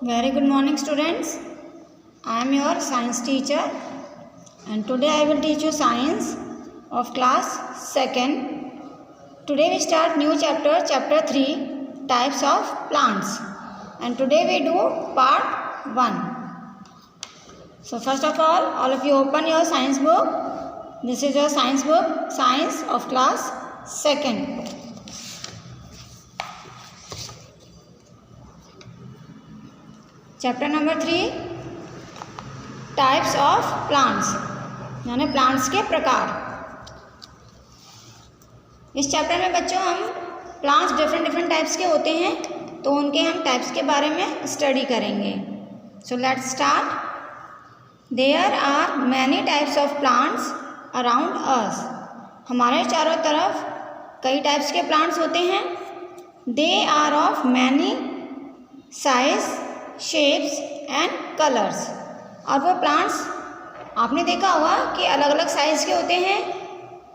Very good morning, students. I am your science teacher and today I will teach you science of class 2nd. Today we start new chapter 3, types of plants, and today we do part 1. So first of all of you open your science book. This is your science book, science of class 2nd. Chapter number 3, types of plants, यानी plants के प्रकार। इस chapter में बच्चों हम plants different types के होते हैं, तो उनके हम टाइप्स के बारे में स्टडी करेंगे। So let's start. There are many types of plants around us. हमारे चारों तरफ कई टाइप्स के प्लांट्स होते हैं। They are of many size, shapes and colours. और वो प्लांट्स आपने देखा होगा कि अलग अलग साइज़ के होते हैं,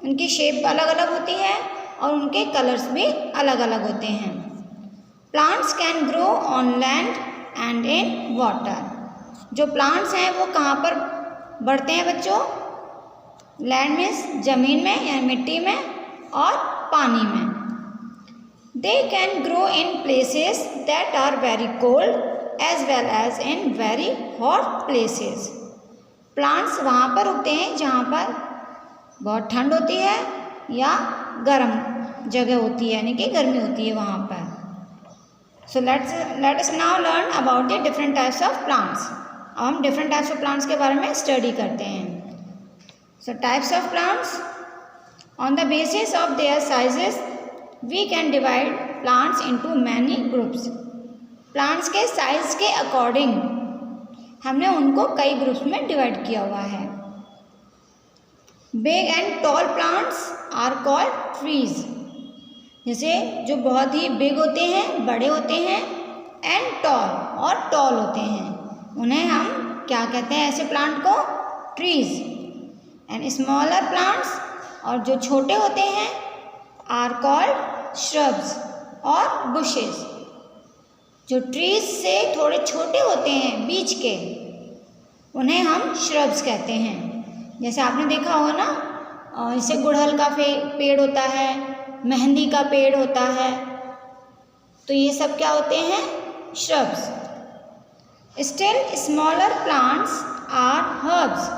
उनकी शेप अलग अलग होती है और उनके कलर्स भी अलग अलग होते हैं। Plants can grow on land and in water. जो प्लांट्स हैं वो कहाँ पर बढ़ते हैं बच्चों? लैंड मीन्स ज़मीन में या मिट्टी में, और पानी में। They can grow in places that are very cold as well as in very hot places. Plants वहाँ पर उगते हैं जहाँ पर बहुत ठंड होती है या गर्म जगह होती है, यानी कि गर्मी होती है वहाँ पर। So let us now learn about the different types of plants. अब हम डिफरेंट टाइप्स ऑफ प्लांट्स के बारे में स्टडी करते हैं। So types of plants, on the basis of their sizes we can divide plants into many groups. Plants के size के according हमने उनको कई ग्रुप्स में डिवाइड किया हुआ है। Big and tall plants are called trees. जैसे जो बहुत ही बिग होते हैं, बड़े होते हैं, एंड टॉल और टॉल होते हैं, उन्हें हम क्या कहते हैं? ऐसे प्लांट को ट्रीज। एंड स्मॉलर प्लांट्स, और जो छोटे होते हैं, आर कॉल्ड श्रब्स और बुशेस। जो ट्रीज से थोड़े छोटे होते हैं बीच के, उन्हें हम श्रब्स कहते हैं। जैसे आपने देखा होगा ना, जैसे गुड़हल का पेड़ होता है, मेहंदी का पेड़ होता है, तो ये सब क्या होते हैं? Shrubs. Still smaller plants are herbs.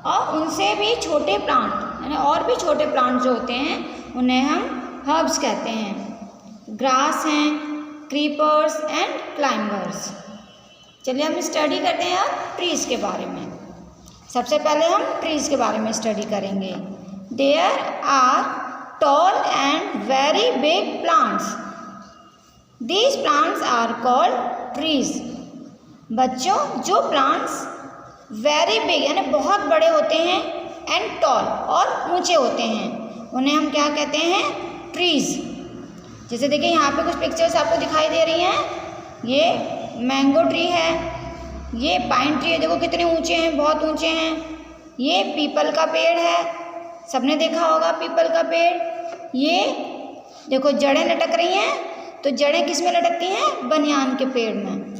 और उनसे भी छोटे प्लांट, यानी और भी छोटे प्लांट जो होते हैं, उन्हें हम हर्ब्स कहते हैं। ग्रास हैं, क्रीपर्स एंड क्लाइंबर्स। चलिए हम स्टडी करते हैं अब ट्रीज के बारे में। सबसे पहले हम ट्रीज के बारे में स्टडी करेंगे। There are tall and very big plants. These plants are called trees. बच्चों, जो प्लांट्स वेरी बिग यानी बहुत बड़े होते हैं, एंड टॉल और ऊंचे होते हैं, उन्हें हम क्या कहते हैं? ट्रीज। जैसे देखिए यहाँ पे कुछ पिक्चर्स आपको दिखाई दे रही हैं। ये मैंगो ट्री है, ये पाइन ट्री है, देखो कितने ऊंचे हैं, बहुत ऊंचे हैं। ये पीपल का पेड़ है, सबने देखा होगा पीपल का पेड़। ये देखो जड़ें लटक रही हैं, तो जड़ें किस में लटकती हैं? बनियान के पेड़ में।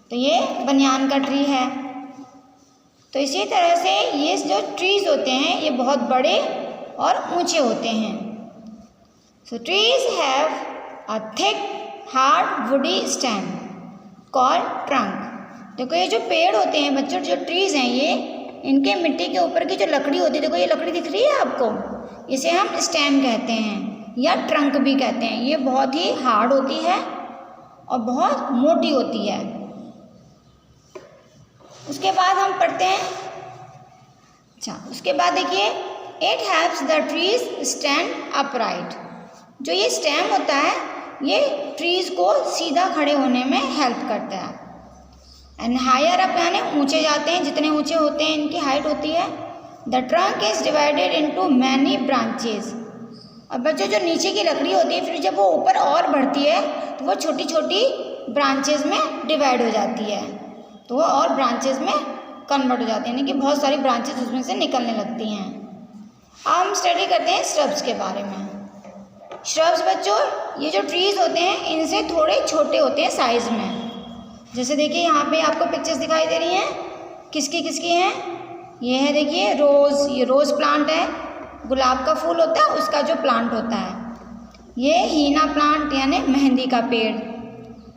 तो ये बनियान का ट्री है। तो इसी तरह से ये जो ट्रीज होते हैं, ये बहुत बड़े और ऊंचे होते हैं। So trees have a thick, hard, woody stem called trunk. देखो ये जो पेड़ होते हैं बच्चों, जो ट्रीज हैं, ये इनके मिट्टी के ऊपर की जो लकड़ी होती है, देखो ये लकड़ी दिख रही है आपको, इसे हम स्टेम कहते हैं या ट्रंक भी कहते हैं। ये बहुत ही हार्ड होती है और बहुत मोटी होती है। उसके बाद हम पढ़ते हैं, उसके बाद देखिए, it helps the trees stand upright. जो ये स्टेम होता है, ये ट्रीज को सीधा खड़े होने में हेल्प करता है। एंड हायर अप, यानी ऊंचे जाते हैं, जितने ऊंचे होते हैं इनकी हाइट होती है। The trunk is divided into many branches. और बच्चों, जो नीचे की लकड़ी होती है, फिर जब वो ऊपर और बढ़ती है तो वो छोटी छोटी ब्रांचेस में डिवाइड हो जाती है, तो वो और ब्रांचेस में कन्वर्ट हो जाती है, यानी कि बहुत सारी ब्रांचेस उसमें से निकलने लगती हैं। अब हम स्टडी करते हैं श्रब्स के बारे में। श्रब्स बच्चों, ये जो ट्रीज होते हैं, इनसे थोड़े छोटे होते हैं साइज में, जैसे देखिए यहाँ पे आपको पिक्चर्स दिखाई दे रही हैं, किसकी किसकी हैं। ये है देखिए रोज़, ये रोज़ प्लांट है, गुलाब का फूल होता है उसका जो प्लांट होता है। ये हीना प्लांट यानी मेहंदी का पेड़।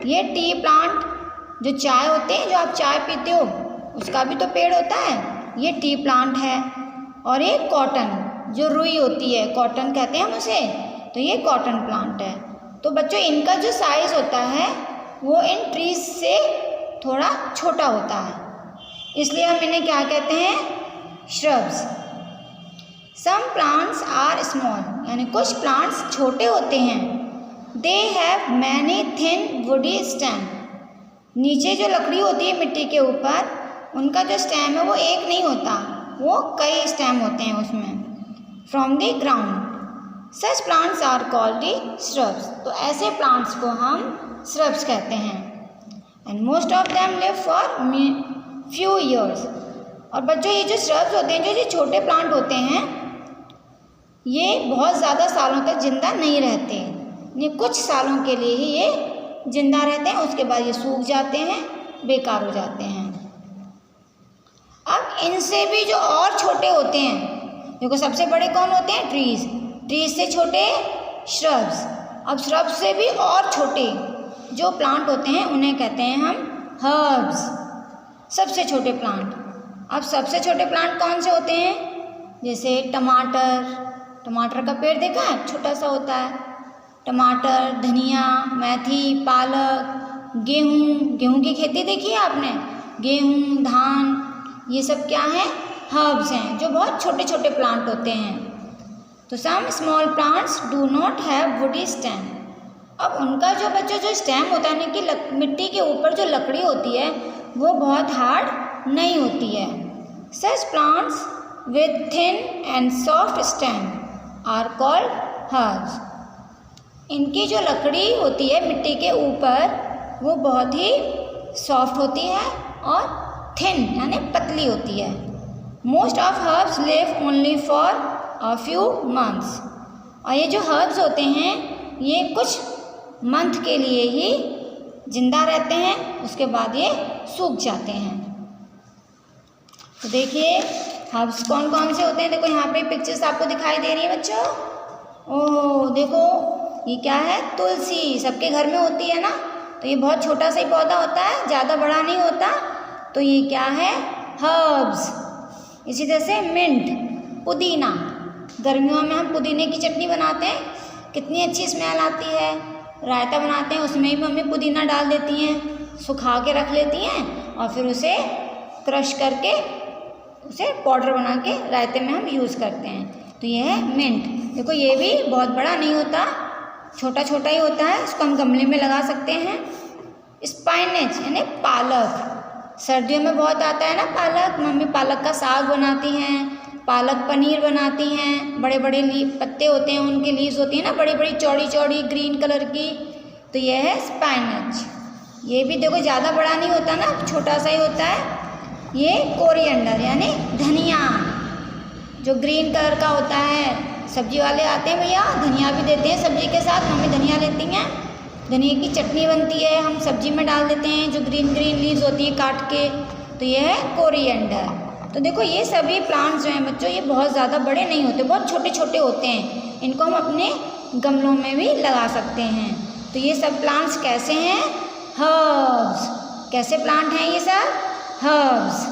ये टी प्लांट जो चाय होते हैं, जो आप चाय पीते हो उसका भी तो पेड़ होता है, ये टी प्लांट है। और ये कॉटन जो रुई होती है, कॉटन कहते हैं हम उसे, तो ये कॉटन प्लांट है। तो बच्चों इनका जो साइज़ होता है वो इन ट्रीज से थोड़ा छोटा होता है, इसलिए हम इन्हें क्या कहते हैं, shrubs. Some plants are small, यानी कुछ प्लांट्स छोटे होते हैं। They have many thin woody stem, नीचे जो लकड़ी होती है मिट्टी के ऊपर, उनका जो स्टेम है वो एक नहीं होता, वो कई स्टेम होते हैं उसमें। From the ground such plants are called shrubs, तो ऐसे प्लांट्स को हम श्रब्स कहते हैं। And most of them live for few years, और बच्चों ये जो श्रब्स होते हैं, जो ये छोटे प्लांट होते हैं, ये बहुत ज़्यादा सालों तक जिंदा नहीं रहते, ये कुछ सालों के लिए ही ये जिंदा रहते हैं, उसके बाद ये सूख जाते हैं, बेकार हो जाते हैं। अब इनसे भी जो और छोटे होते हैं, देखो सबसे बड़े कौन होते हैं, ट्रीज, ट्रीज से छोटे श्रब्स। अब श्रब्स से भी और छोटे जो प्लांट होते हैं उन्हें कहते हैं हम हर्ब्स, सबसे छोटे प्लांट। अब सबसे छोटे प्लांट कौन से होते हैं, जैसे टमाटर, टमाटर का पेड़ देखा है, छोटा सा होता है, टमाटर, धनिया, मेथी, पालक, गेहूँ, गेहूँ की खेती देखी है आपने, गेहूँ, धान, ये सब क्या है, हर्ब्स हैं, जो बहुत छोटे छोटे प्लांट होते हैं। तो some small plants do not have woody stem, अब उनका जो बच्चों जो स्टेम होता है, यानी कि मिट्टी के ऊपर जो लकड़ी होती है वो बहुत हार्ड नहीं होती है। Such plants with thin and soft stem are called herbs, इनकी जो लकड़ी होती है मिट्टी के ऊपर वो बहुत ही सॉफ्ट होती है और थिन यानी पतली होती है। Most of herbs live only for a few months, और ये जो हर्ब्स होते हैं ये कुछ मंथ के लिए ही जिंदा रहते हैं, उसके बाद ये सूख जाते हैं। तो देखिए हर्ब्स कौन कौन से होते हैं, देखो यहाँ पे पिक्चर्स आपको दिखाई दे रही है बच्चों। ओह देखो ये क्या है, तुलसी, सबके घर में होती है ना, तो ये बहुत छोटा सा ही पौधा होता है, ज़्यादा बड़ा नहीं होता, तो ये क्या है, हर्ब्स। इसी तरह से मिंट, पुदीना, गर्मियों में हम पुदीने की चटनी बनाते हैं, कितनी अच्छी स्मेल आती है। रायता बनाते हैं उसमें भी मम्मी पुदीना डाल देती हैं, सुखा के रख लेती हैं और फिर उसे क्रश करके उसे पाउडर बना के रायते में हम यूज़ करते हैं। तो ये है मिंट, देखो ये भी बहुत बड़ा नहीं होता, छोटा छोटा ही होता है, इसको हम गमले में लगा सकते हैं। स्पाइनेच यानी पालक, सर्दियों में बहुत आता है ना पालक, मम्मी पालक का साग बनाती हैं, पालक पनीर बनाती हैं, बड़े बड़े पत्ते होते हैं, उनकी लीव्स होती हैं ना बड़ी बड़ी चौड़ी चौड़ी ग्रीन कलर की, तो ये है स्पाइनेच। ये भी देखो ज़्यादा बड़ा नहीं होता ना, छोटा सा ही होता है। ये कोरिएंडर यानी धनिया, जो ग्रीन कलर का होता है, सब्जी वाले आते हैं भैया धनिया भी देते हैं सब्जी के साथ, मम्मी धनिया लेती हैं, धनिया की चटनी बनती है, हम सब्जी में डाल देते हैं, जो ग्रीन ग्रीन लीव्स होती है काट के, तो ये है कोरिएंडर। तो देखो ये सभी प्लांट्स जो हैं बच्चों ये बहुत ज़्यादा बड़े नहीं होते, बहुत छोटे छोटे होते हैं, इनको हम अपने गमलों में भी लगा सकते हैं। तो ये सब प्लांट्स कैसे हैं, हर्ब्स। कैसे प्लांट हैं ये सब, हर्ब्स।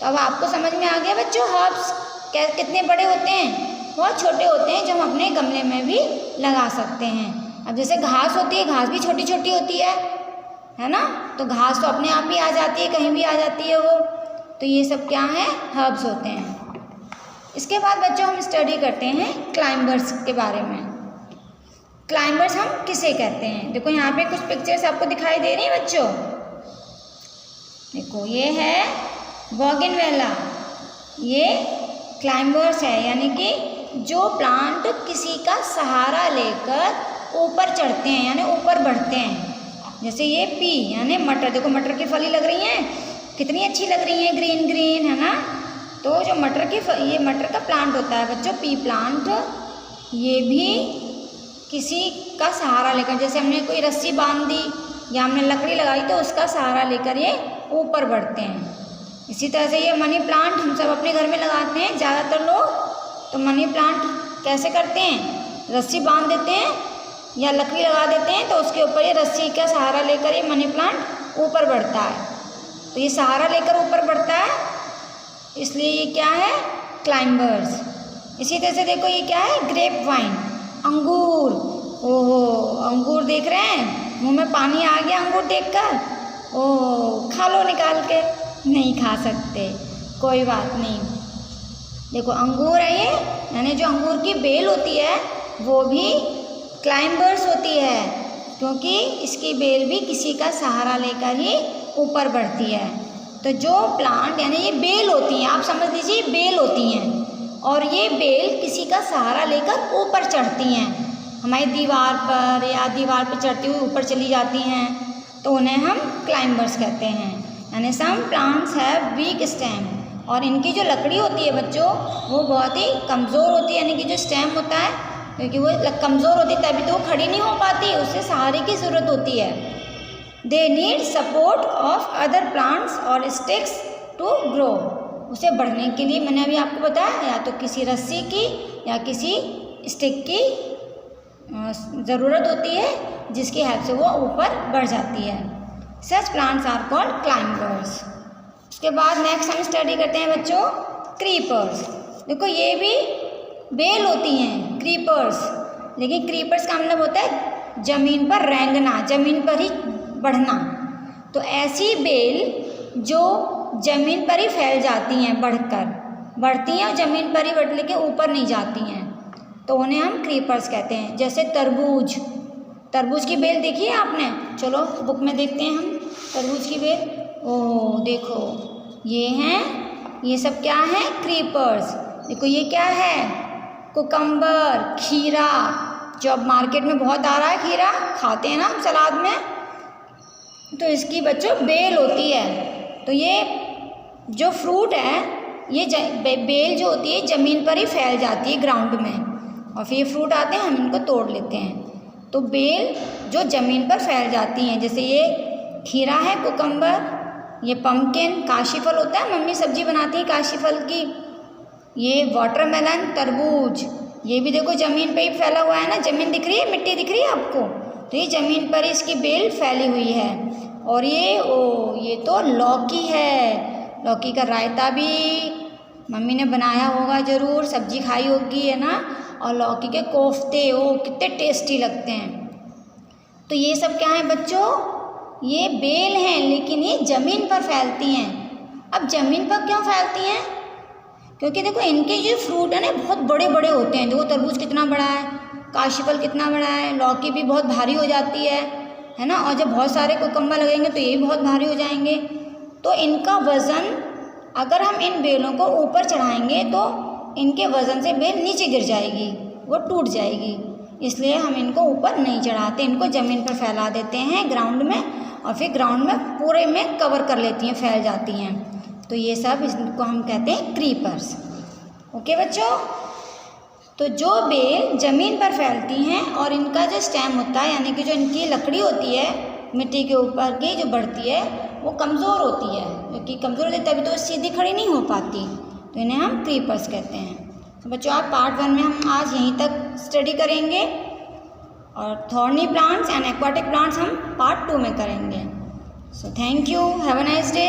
तो अब आपको समझ में आ गया बच्चों हर्ब्स कितने बड़े होते हैं, बहुत छोटे होते हैं, जो हम अपने गमले में भी लगा सकते हैं। अब जैसे घास होती है, घास भी छोटी छोटी होती है ना, तो घास तो अपने आप ही आ जाती है, कहीं भी आ जाती है वो, तो ये सब क्या है, हर्ब्स होते हैं। इसके बाद बच्चों हम स्टडी करते हैं क्लाइंबर्स के बारे में। क्लाइंबर्स हम किसे कहते हैं, देखो यहाँ पे कुछ पिक्चर्स आपको दिखाई दे रही हैं बच्चों, देखो ये है बोगनवेला, ये क्लाइंबर्स है, यानी कि जो प्लांट किसी का सहारा लेकर ऊपर चढ़ते हैं यानी ऊपर बढ़ते हैं। जैसे ये पी यानी मटर, देखो मटर की फली लग रही हैं, कितनी अच्छी लग रही है, ग्रीन ग्रीन है ना। तो जो मटर की ये मटर का प्लांट होता है बच्चों, पी प्लांट, ये भी किसी का सहारा लेकर, जैसे हमने कोई रस्सी बांध दी या हमने लकड़ी लगाई तो उसका सहारा लेकर ये ऊपर बढ़ते हैं। इसी तरह से ये मनी प्लांट हम सब अपने घर में लगाते हैं ज़्यादातर लोग। तो मनी प्लांट कैसे करते हैं, रस्सी बांध देते हैं या लकड़ी लगा देते हैं, तो उसके ऊपर ये रस्सी का सहारा लेकर ये मनी प्लांट ऊपर बढ़ता है। तो ये सहारा लेकर ऊपर बढ़ता है, इसलिए ये क्या है, क्लाइंबर्स। इसी तरह से देखो ये क्या है, ग्रेप वाइन, अंगूर। ओहो, अंगूर देख रहे हैं, मुंह में पानी आ गया अंगूर देखकर। ओह, खा लो निकाल के। नहीं खा सकते, कोई बात नहीं। देखो अंगूर है ये, यानी जो अंगूर की बेल होती है वो भी क्लाइंबर्स होती है, क्योंकि इसकी बेल भी किसी का सहारा लेकर ही ऊपर बढ़ती है। तो जो प्लांट यानी ये बेल होती हैं, आप समझ लीजिए बेल होती हैं, और ये बेल किसी का सहारा लेकर ऊपर चढ़ती हैं, हमारी दीवार पर या दीवार पर चढ़ती हुई ऊपर चली जाती हैं, तो उन्हें हम क्लाइंबर्स कहते हैं। यानी some plants have weak stem, और इनकी जो लकड़ी होती है बच्चों वो बहुत ही कमज़ोर होती है, यानी कि जो स्टेम होता है, क्योंकि वो कमज़ोर होती है तभी तो वो खड़ी नहीं हो पाती, उसे सहारे की ज़रूरत होती है। They need support of other plants और स्टिक्स टू ग्रो। उसे बढ़ने के लिए मैंने अभी आपको बताया, या तो किसी रस्सी की या किसी स्टिक की ज़रूरत होती है, जिसकी हेल्प से वो ऊपर बढ़ जाती है। Such plants are called climbers. उसके बाद नेक्स्ट हम स्टडी करते हैं बच्चों क्रीपर्स। देखो ये भी बेल होती हैं क्रीपर्स, लेकिन क्रीपर्स का मतलब होता है ज़मीन पर रेंगना, ज़मीन पर ही बढ़ना। तो ऐसी बेल जो ज़मीन पर ही फैल जाती हैं, बढ़ती हैं और ज़मीन पर ही बढ़ लेके ऊपर नहीं जाती हैं, तो उन्हें हम क्रीपर्स कहते हैं। जैसे तरबूज की बेल देखी है आपने, चलो बुक में देखते हैं हम तरबूज की बेल। ओह देखो ये हैं, ये सब क्या है, क्रीपर्स। देखो ये क्या है, कुकम्बर, खीरा, जो अब मार्केट में बहुत आ रहा है, खीरा खाते हैं ना हम सलाद में, तो इसकी बच्चों बेल होती है। तो ये जो फ्रूट है, ये बेल जो होती है ज़मीन पर ही फैल जाती है ग्राउंड में, और फिर ये फ्रूट आते हैं, हम इनको तोड़ लेते हैं। तो बेल जो ज़मीन पर फैल जाती हैं, जैसे ये खीरा है, कुकम्बर, ये पम्पकिन, काशीफल होता है, मम्मी सब्जी बनाती है काशीफल की, ये वाटरमेलन, तरबूज, ये भी देखो ज़मीन पे ही फैला हुआ है ना, ज़मीन दिख रही है, मिट्टी दिख रही है आपको, तो ये ज़मीन पर इसकी बेल फैली हुई है। और ये तो लौकी है, लौकी का रायता भी मम्मी ने बनाया होगा ज़रूर, सब्जी खाई होगी है ना, और लौकी के कोफ्ते कितने टेस्टी लगते हैं। तो ये सब क्या है बच्चों, ये बेल हैं, लेकिन ये ज़मीन पर फैलती हैं। अब ज़मीन पर क्यों फैलती हैं, क्योंकि देखो इनके जो फ्रूट है ना बहुत बड़े बड़े होते हैं। देखो तरबूज कितना बड़ा है, काशीफल कितना बड़ा है, लौकी भी बहुत भारी हो जाती है ना, और जब बहुत सारे कुकम्बर लगेंगे तो ये भी बहुत भारी हो जाएंगे। तो इनका वज़न, अगर हम इन बेलों को ऊपर चढ़ाएंगे तो इनके वज़न से बेल नीचे गिर जाएगी, वो टूट जाएगी, इसलिए हम इनको ऊपर नहीं चढ़ाते, इनको ज़मीन पर फैला देते हैं ग्राउंड में, और फिर ग्राउंड में पूरे में कवर कर लेती हैं, फैल जाती हैं। तो ये सब इसको हम कहते हैं क्रीपर्स। ओके बच्चों, तो जो बेल ज़मीन पर फैलती हैं और इनका जो स्टेम होता है, यानी कि जो इनकी लकड़ी होती है मिट्टी के ऊपर की जो बढ़ती है, वो कमज़ोर होती है, क्योंकि कमज़ोर होती है तभी तो सीधी खड़ी नहीं हो पाती, तो इन्हें हम क्रीपर्स कहते हैं। तो बच्चों आप पार्ट 1 में हम आज यहीं तक स्टडी करेंगे, और thorny plants and aquatic plants हम पार्ट 2 में करेंगे। So thank you, have a nice day.